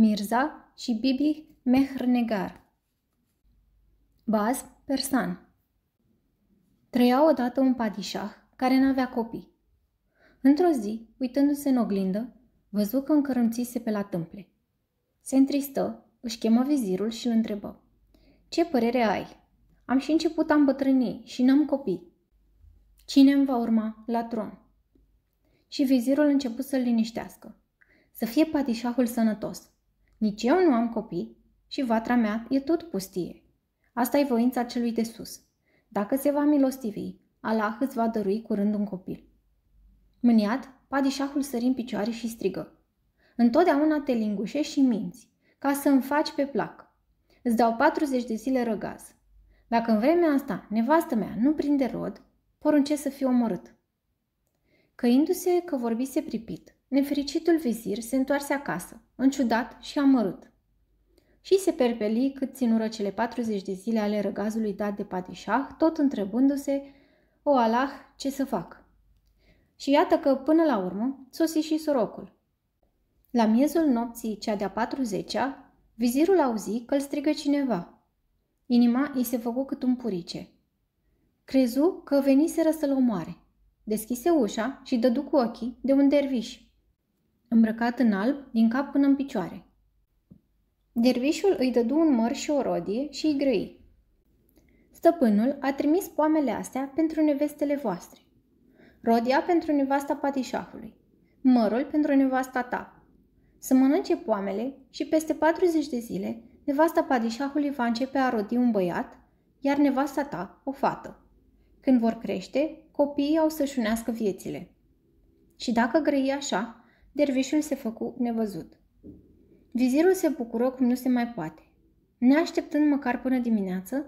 Mirza și Bibi Mehrnegar. Baz persan. Trăia odată un padișah care n-avea copii. Într-o zi, uitându-se în oglindă, văzu că încărunțise pe la tâmple. Se întristă, își chemă vizirul și îl întrebă: „Ce părere ai? Am și început a îmbătrâni și n-am copii. Cine îmi va urma la tron?” Și vizirul început să-l liniștească: „Să fie padișahul sănătos. Nici eu nu am copii și vatra mea e tot pustie. Asta e voința celui de sus. Dacă se va milostivi, Allah îți va dărui curând un copil.” Mâniat, padișahul sări în picioare și strigă: „Întotdeauna te lingușești și minți, ca să-mi faci pe plac. Îți dau 40 de zile răgaz. Dacă în vremea asta nevastă mea nu prinde rod, poruncesc să fie omorât.” Căindu-se că vorbise pripit, nefericitul vizir se întoarse acasă, înciudat și amărât. Și se perpeli cât ținură cele 40 de zile ale răgazului dat de padișah, tot întrebându-se: „O, Allah, ce să fac?” Și iată că, până la urmă, sosi și sorocul. La miezul nopții cea de-a 40-a, vizirul auzi că îl strigă cineva. Inima îi se făcu cât un purice. Crezu că veniseră să-l omoare. Deschise ușa și dădu cu ochii de un derviș, îmbrăcat în alb din cap până în picioare. Dervișul îi dădu un măr și o rodie și îi grăi: „Stăpânul a trimis poamele astea pentru nevestele voastre. Rodia pentru nevasta padișahului, mărul pentru nevasta ta. Să mănânce poamele și peste 40 de zile nevasta padișahului va începe a rodi un băiat, iar nevasta ta o fată. Când vor crește, copiii au să-și unească viețile.” Și dacă grăi așa, dervișul se făcu nevăzut. Vizirul se bucură cum nu se mai poate. Neașteptând măcar până dimineață,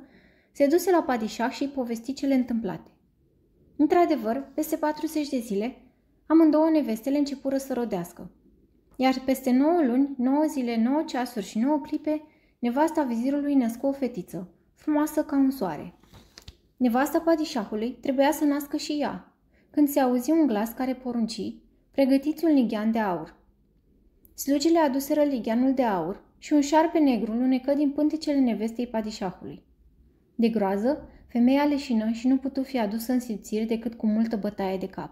se duse la padișah și îi povesti cele întâmplate. Într-adevăr, peste 40 de zile, amândouă nevestele începură să rodească. Iar peste 9 luni, 9 zile, 9 ceasuri și 9 clipe, nevasta vizirului născu o fetiță, frumoasă ca un soare. Nevasta padișahului trebuia să nască și ea, când se auzi un glas care porunci: „Pregătiți un lighean de aur.” Slugile aduseră ligheanul de aur și un șarpe negru lunecă din pântecele nevestei padișahului. De groază, femeia leșină și nu putu fi adusă în simțire decât cu multă bătaie de cap.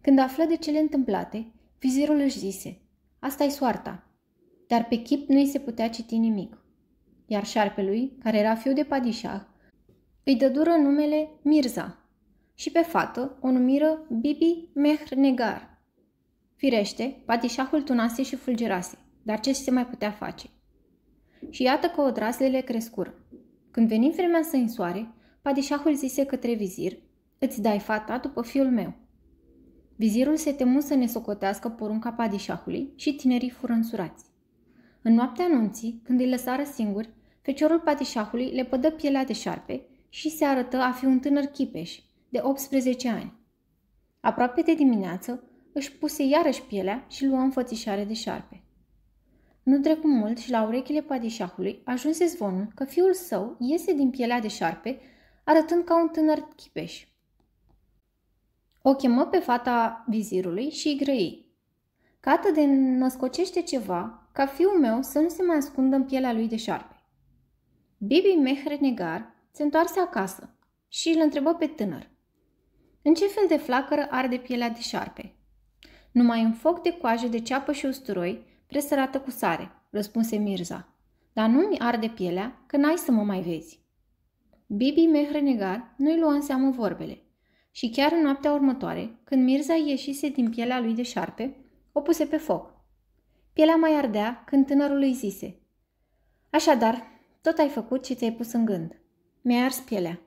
Când află de cele întâmplate, vizirul își zise: „Asta-i soarta.” Dar pe chip nu-i se putea citi nimic. Iar șarpelui, care era fiu de padișah, îi dădură numele Mirza și pe fată o numiră Bibi Mehrnegar. Firește, padișahul tunase și fulgerase, dar ce se mai putea face? Și iată că odraslele crescură. Când veni vremea să însoare, padișahul zise către vizir: „Îți dai fata după fiul meu.” Vizirul se temu să ne socotească porunca padișahului și tinerii fură însurați. În noaptea anunții, când îi lăsară singuri, feciorul padișahului le pădă pielea de șarpe și se arătă a fi un tânăr chipeș, de 18 ani. Aproape de dimineață, își puse iarăși pielea și luă înfățișare de șarpe. Nu trecu mult și la urechile padișahului ajunse zvonul că fiul său iese din pielea de șarpe, arătând ca un tânăr chipeș. O chemă pe fata vizirului și îi grăi: „Cată de născocește ceva, ca fiul meu să nu se mai ascundă în pielea lui de șarpe.” Bibi Mehrnegar se întoarse acasă și îl întrebă pe tânăr: „În ce fel de flacără arde pielea de șarpe?” „Numai un foc de coajă de ceapă și usturoi, presărată cu sare,” răspunse Mirza. „Dar nu-mi arde pielea, că n-ai să mă mai vezi.” Bibi Mehrnegar nu-i luă în seamă vorbele și chiar în noaptea următoare, când Mirza ieșise din pielea lui de șarpe, o puse pe foc. Pielea mai ardea când tânărul îi zise: „Așadar, tot ai făcut ce ți-ai pus în gând. Mi-ai ars pielea.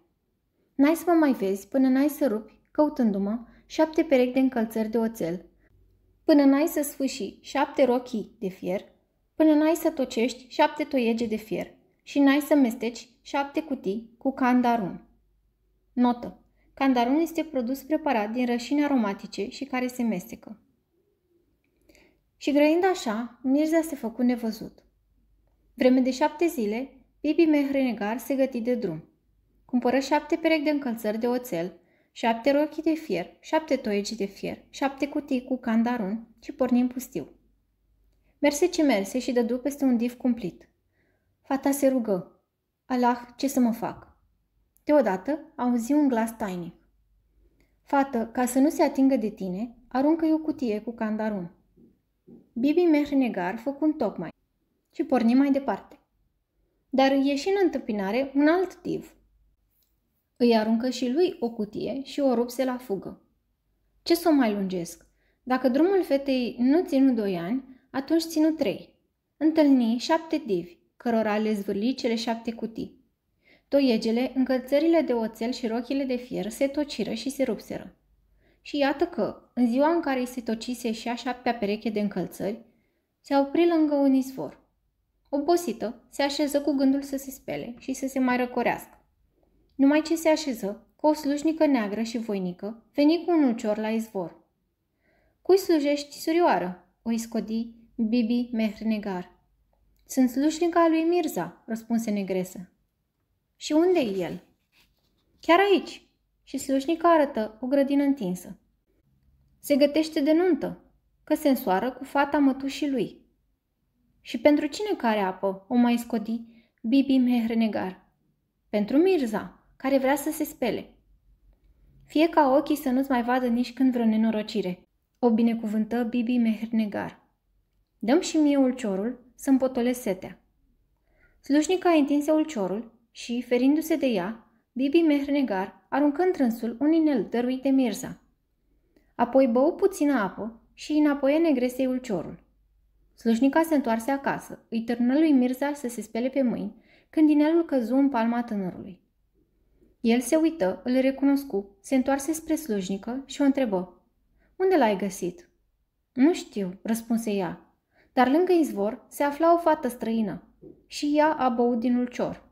N-ai să mă mai vezi până n-ai să rupi, căutându-mă, 7 perechi de încălțări de oțel, până n-ai să sfâșii 7 rochii de fier, până n-ai să tocești 7 toiege de fier și n-ai să mesteci 7 cutii cu candarun.” Notă: candarun este produs preparat din rășini aromatice și care se mestecă. Și grăind așa, Mirza se făcu nevăzut. Vreme de 7 zile, Bibi Mehrnegar se găti de drum. Cumpără 7 perechi de încălțări de oțel, 7 rochii de fier, 7 toiegi de fier, 7 cutii cu candarun și porni în pustiu. Merse ce merse și dădu peste un div cumplit. Fata se rugă. Allah, ce să mă fac? Deodată auzi un glas tainic. Fată, ca să nu se atingă de tine, aruncă-i o cutie cu candarun. Bibi Mehrenegar făcu tocmai și porni mai departe. Dar îi ieși în întâmpinare un alt div. Îi aruncă și lui o cutie și o rupse la fugă. Ce să o mai lungesc? Dacă drumul fetei nu ținu 2 ani, atunci ținu 3. Întâlni 7 divi, cărora le zvârli cele 7 cutii. Toiegele, încălțările de oțel și rochile de fier se tociră și se rupseră. Și iată că, în ziua în care îi se tocise și a 7-a pereche de încălțări, se opri lângă un izvor. Obosită, se așeză cu gândul să se spele și să se mai răcorească. Numai ce se așeză, că o slujnică neagră și voinică veni cu un ulcior la izvor. Cui slujești, surioară?" o iscodi Bibi Mehrenegar. Sunt slujnica lui Mirza," răspunse negresă. Și unde e el?" Chiar aici." Și slujnica arătă o grădină întinsă. Se gătește de nuntă, că se însoară cu fata mătușii lui." Și pentru cine care apă?" o mai scodi Bibi Mehrenegar. Pentru Mirza, care vrea să se spele." Fie ca ochii să nu-ți mai vadă nici când vreo nenorocire," o binecuvântă Bibi Mehrenegar. Dăm și mie ulciorul să-mi potolesc setea." Slujnica întinse ulciorul și, ferindu-se de ea, Bibi Mehrenegar aruncă întrânsul un inel dăruit de Mirza. Apoi bău puțină apă și înapoie negresei ulciorul. Slujnica se întoarse acasă, îi târnă lui Mirza să se spele pe mâini, când inelul căzu în palma tânărului. El se uită, îl recunoscu, se întoarse spre slujnică și o întrebă. Unde l-ai găsit?" Nu știu," răspunse ea, dar lângă izvor se afla o fată străină și ea a băut din ulcior.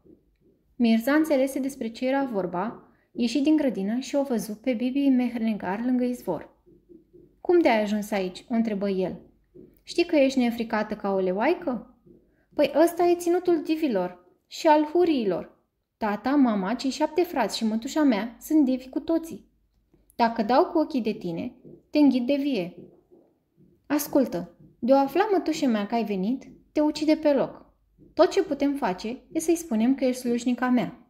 Mirza înțelese despre ce era vorba, ieși din grădină și o văzu pe Bibi Mehrenegar lângă izvor. Cum de-ai ajuns aici?" o întrebă el. Știi că ești neînfricată ca o leoaică?" Păi ăsta e ținutul divilor și al huriilor. Tata, mama, cei 7 frați și mătușa mea sunt divi cu toții. Dacă dau cu ochii de tine, te înghit de vie." Ascultă, de-o afla mătușa mea că ai venit, te ucide pe loc. Tot ce putem face e să-i spunem că ești slujnica mea."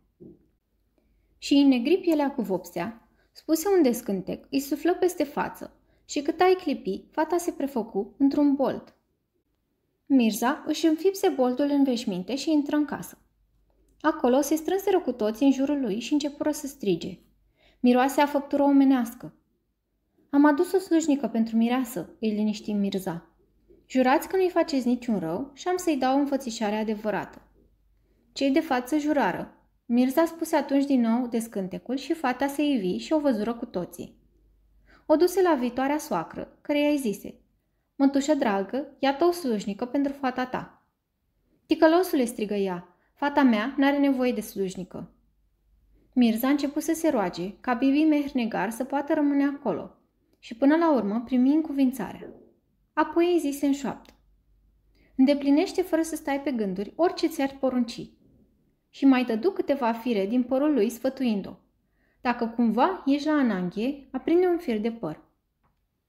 Și îi negri pielea cu vopsea, spuse un descântec, îi suflă peste față și cât ai clipi, fata se prefăcu într-un bold. Mirza își înfipse boldul în veșminte și intră în casă. Acolo se strânseră cu toți în jurul lui și începură să strige. Miroase a făptură omenească. Am adus o slujnică pentru mireasă, îi liniști Mirza. Jurați că nu-i faceți niciun rău și am să-i dau o înfățișare adevărată. Cei de față jurară. Mirza spuse atunci din nou descântecul și fata se ivi și o văzură cu toții. O duse la viitoarea soacră, căreia îi zise: Mătușă dragă, iată o slujnică pentru fata ta. Ticălosule, strigă ea, fata mea n-are nevoie de slujnică. Mirza a început să se roage ca Bibi Mehrenegar să poată rămâne acolo și până la urmă primi încuvințarea. Apoi îi zise în șoaptă: Îndeplinește fără să stai pe gânduri orice ți-ar porunci. Și mai dădu câteva fire din părul lui sfătuind-o: Dacă cumva ești la ananghie, aprinde un fir de păr.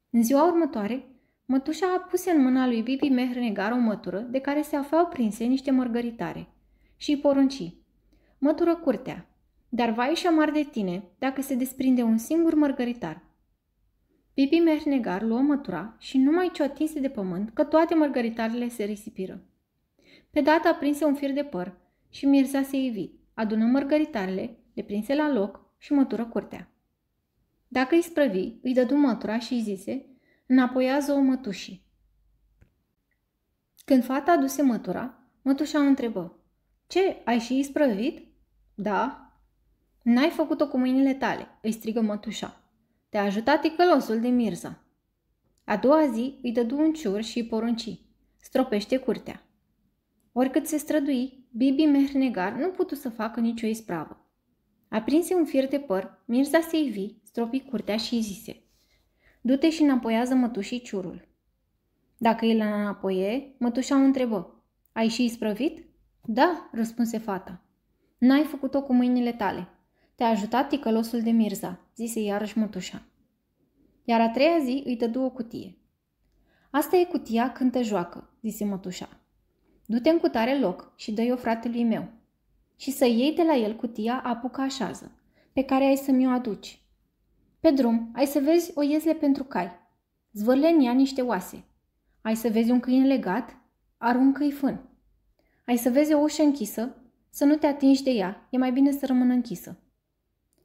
În ziua următoare, mătușa a pus în mâna lui Bibi Mehrenegar o mătură de care se aflau prinse niște mărgăritare și îi porunci: Mătură curtea, dar vai și amar de tine dacă se desprinde un singur mărgăritar. Bibi Mehrenegar luă mătura și numai ce o atinse de pământ, că toate mărgăritarele se risipiră. Pe dată aprinse un fir de păr și Mirza se ivi, adună mărgăritarele, le prinse la loc și mătură curtea. Dacă îi sprăvi, îi dădu mătura și îi zise: Înapoiază-o mătușii. Când fata aduse mătura, mătușa o întrebă: Ce, ai și isprăvit? Da. N-ai făcut-o cu mâinile tale, îi strigă mătușa. Te-a ajutat ticălosul de Mirza. A doua zi îi dădu un ciur și îi porunci: Stropește curtea. Oricât se strădui, Bibi Mehrenegar nu putu să facă nicio ispravă. Aprinse un fir de păr, Mirza se ivi, stropi curtea și îi zise: Du-te și înapoiază mătușii ciurul. Dacă el l-a înapoie, mătușa o întrebă: Ai și isprăvit? Da, răspunse fata. N-ai făcut-o cu mâinile tale. Te-a ajutat ticălosul de Mirza, zise iarăși mătușa. Iar a treia zi îi dădu o cutie. Asta e cutia cântă-joacă, zise mătușa. Du-te în cutare loc și dă-i-o fratelui meu. Și să iei de la el cutia apucă-așează, pe care ai să mi-o aduci. Pe drum ai să vezi o iezle pentru cai. Zvârle în ea niște oase. Ai să vezi un câine legat, aruncă-i fân. Ai să vezi o ușă închisă, să nu te atingi de ea, e mai bine să rămână închisă.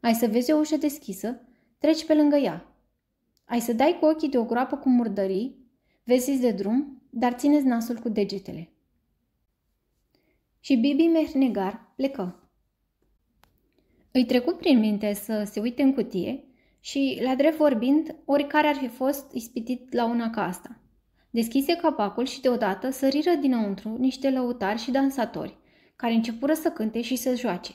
Ai să vezi o ușă deschisă, treci pe lângă ea. Ai să dai cu ochii de o groapă cu murdării, vezi de drum, dar țineți nasul cu degetele. Și Bibi Mehnegar plecă. Îi trecu prin minte să se uite în cutie și, la drept vorbind, oricare ar fi fost ispitit la una ca asta. Deschise capacul și deodată săriră dinăuntru niște lăutari și dansatori, care începură să cânte și să joace.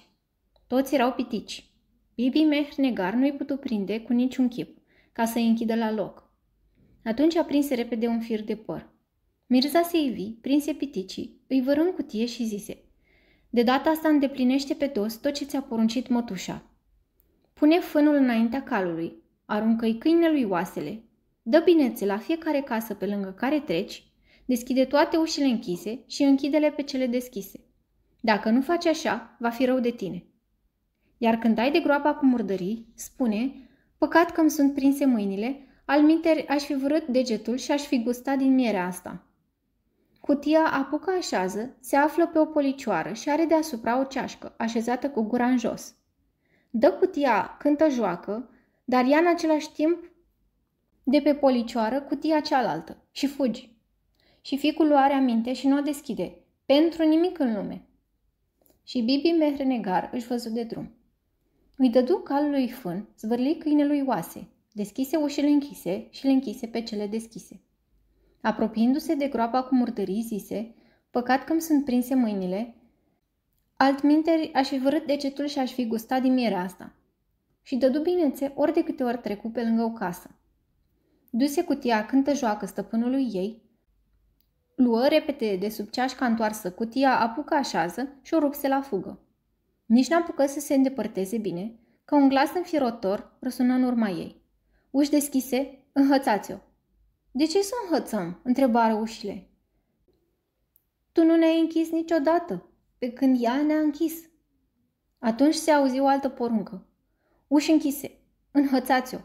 Toți erau pitici. Bibi Mehnegar nu-i putu prinde cu niciun chip, ca să-i închidă la loc. Atunci aprinse repede un fir de păr. Mirza se ivi, prinse piticii, îi vără în cutie și zise: de data asta îndeplinește pe dos tot ce ți-a poruncit mătușa. Pune fânul înaintea calului, aruncă-i câinelui oasele, dă binețe la fiecare casă pe lângă care treci, deschide toate ușile închise și închide-le pe cele deschise. Dacă nu faci așa, va fi rău de tine. Iar când ai de groapa cu murdării, spune: păcat că îmi sunt prinse mâinile, alminteri aș fi vrut degetul și aș fi gustat din mierea asta. Cutia apucă-așează se află pe o policioară și are deasupra o ceașcă, așezată cu gura în jos. Dă cutia cântă-joacă, dar ia în același timp de pe policioară cutia cealaltă și fugi. Și fiicul lui are aminte și nu o deschide, pentru nimic în lume. Și Bibi Mehnegar își văzu de drum. Îi dădu calului fân, zvârli câinelui oase, deschise ușile închise și le închise pe cele deschise. Apropiindu-se de groapa cu murdării, zise: păcat că îmi sunt prinse mâinile, altminteri aș fi vărât degetul și aș fi gustat din mierea asta. Și dădu binețe ori de câte ori trecu pe lângă o casă. Duse cutia cântă-joacă stăpânului ei, luă repede de sub ceașca întoarsă cutia apucă-așează și o rupse la fugă. Nici n-apucă să se îndepărteze bine, că un glas înfiorător răsună în urma ei. Uși deschise, înhățați-o. De ce să o înhățăm? Întrebară ușile. Tu nu ne-ai închis niciodată, pe când ea ne-a închis. Atunci se auzi o altă poruncă. Uși închise, înhățați-o.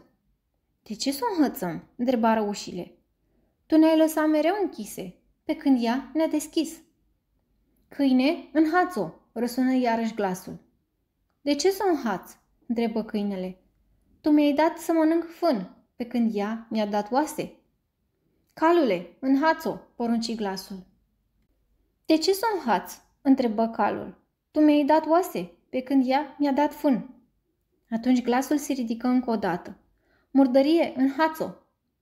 De ce să o înhățăm? Întrebară ușile. Tu ne-ai lăsat mereu închise, pe când ea ne-a deschis. Câine, înhaț-o, răsună iarăși glasul. De ce să o înhaț? Întrebă câinele. Tu mi-ai dat să mănânc fân, pe când ea mi-a dat oase. Calule, înhaț-o, porunci glasul. De ce să o înhaț? Întrebă calul. Tu mi-ai dat oase, pe când ea mi-a dat fân. Atunci glasul se ridică încă o dată. Murdărie, înhaț-o.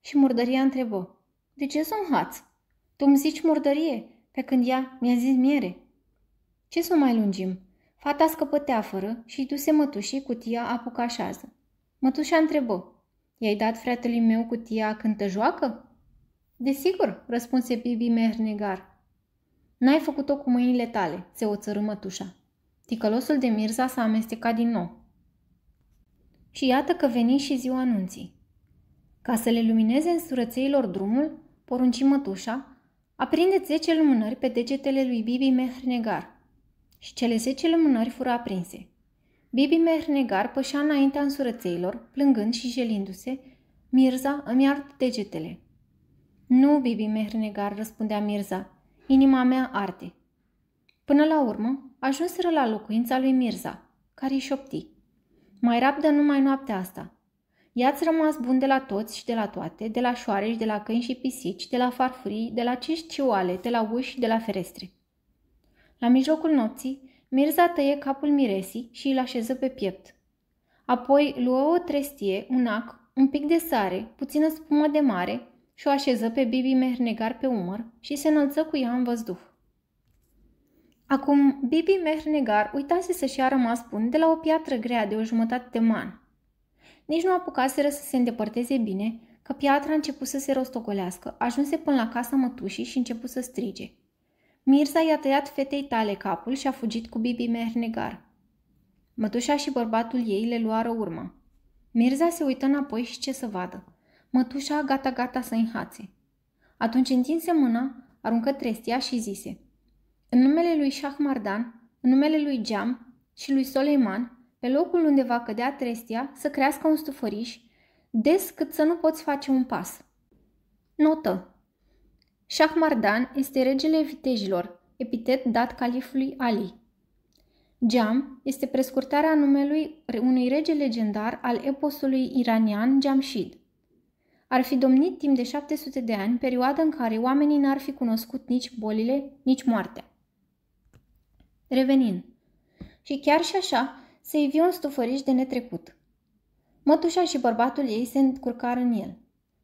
Și murdăria întrebă. De ce să o înhaț? Tu îmi zici murdărie, pe când ea mi-a zis miere. Ce să o mai lungim? Fata scăpătea fără și duse mătușii cutia apucă-așează. Mătușa întrebă. I-ai dat fratelui meu cutia cântă-joacă? Desigur, răspunse Bibi Mehnegar. N-ai făcut-o cu mâinile tale, se oțărâ mătușa. Ticălosul de Mirza s-a amestecat din nou. Și iată că veni și ziua anunții. Ca să le lumineze în surățeilor drumul, porunci mătușa, aprindeți 10 lumânări pe degetele lui Bibi Mehnegar. Și cele 10 lumânări fură aprinse. Bibi Mehnegar pășea înaintea însurățeilor, plângând și jelindu-se. Mirza îmi ard degetele. Nu, Bibi Mehnegar, răspundea Mirza, inima mea arde. Până la urmă, ajunseră la locuința lui Mirza, care îi șopti. Mai rabdă numai noaptea asta. I-ați rămas bun de la toți și de la toate, de la șoareci, de la câini și pisici, de la farfurii, de la cești și oale, de la uși și de la ferestre. La mijlocul nopții, Mirza tăie capul miresii și îl așeză pe piept. Apoi luă o trestie, un ac, un pic de sare, puțină spumă de mare și o așeză pe Bibi Mehnegar pe umăr și se înălță cu ea în văzduh. Acum, Bibi Mehnegar uitase să-și ia rămas bun de la o piatră grea de o jumătate de man. Nici nu apucaseră să se îndepărteze bine, că piatra a început să se rostogolească, ajunse până la casa mătușii și început să strige. Mirza i-a tăiat fetei tale capul și a fugit cu Bibi Mehnegar. Mătușa și bărbatul ei le luară urma. Mirza se uită înapoi și ce să vadă. Mătușa gata-gata să înhațe. Atunci întinse mâna, aruncă trestia și zise: în numele lui Șahmardan, în numele lui Geam și lui Soleiman, pe locul unde va cădea trestia, să crească un stufăriș, des cât să nu poți face un pas. Notă: Șahmardan este regele vitejilor, epitet dat califului Ali. Geam este prescurtarea numelui unui rege legendar al eposului iranian Jamshid. Ar fi domnit timp de 700 de ani, perioadă în care oamenii n-ar fi cunoscut nici bolile, nici moartea. Revenind. Și chiar și așa, se ivi un stufăriș de netrecut. Mătușa și bărbatul ei se încurcară în el.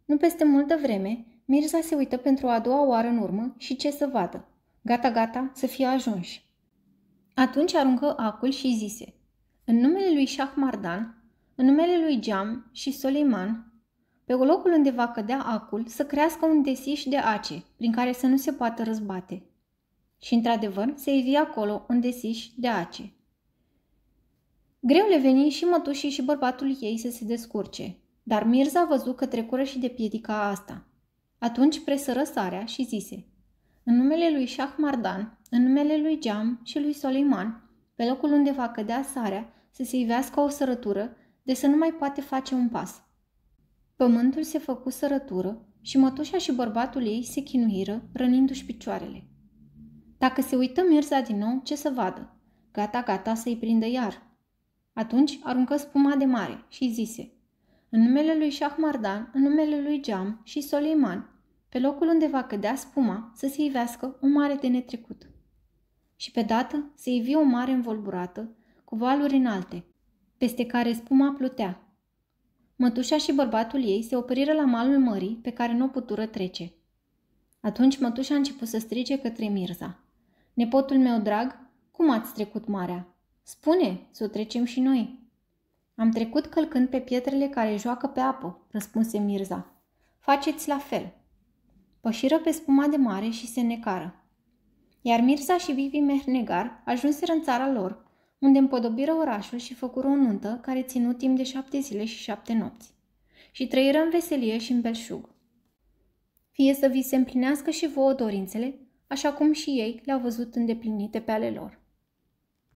Nu peste multă vreme, Mirza se uită pentru a doua oară în urmă și ce să vadă. Gata, să fie ajunși. Atunci aruncă acul și zise: în numele lui Șahmardan, în numele lui Geam și Soleiman, pe locul unde va cădea acul, să crească un desiș de ace, prin care să nu se poată răzbate. Și într-adevăr se ivi acolo un desiș de ace. Greu le veni și mătușii și bărbatul ei să se descurce, dar Mirza a văzut că trecură și de piedica asta. Atunci presără sarea și zise: în numele lui Șahmardan, în numele lui Geam și lui Soleiman, pe locul unde va cădea sarea, să se ivească o sărătură, de să nu mai poate face un pas. Pământul se făcu sărătură și mătușa și bărbatul ei se chinuiră, rănindu-și picioarele. Dacă se uită Mirza din nou, ce să vadă? Gata să-i prindă iar. Atunci aruncă spuma de mare și zise: în numele lui Șahmardan, în numele lui Geam și Soleiman, pe locul unde va cădea spuma, să se ivească o mare de netrecut. Și pe dată se ivi o mare învolburată, cu valuri înalte, peste care spuma plutea. Mătușa și bărbatul ei se opriră la malul mării, pe care nu o putură trece. Atunci mătușa a început să strige către Mirza: nepotul meu drag, cum ați trecut marea? Spune, să o trecem și noi. Am trecut călcând pe pietrele care joacă pe apă, răspunse Mirza. Faceți la fel. Pășiră pe spuma de mare și se necară. Iar Mirza și Bibi Mehnegar ajunseră în țara lor, unde împodobiră orașul și făcură o nuntă care ținu timp de 7 zile și 7 nopți. Și trăiră în veselie și în belșug. Fie să vi se împlinească și vouă dorințele, așa cum și ei le-au văzut îndeplinite pe ale lor.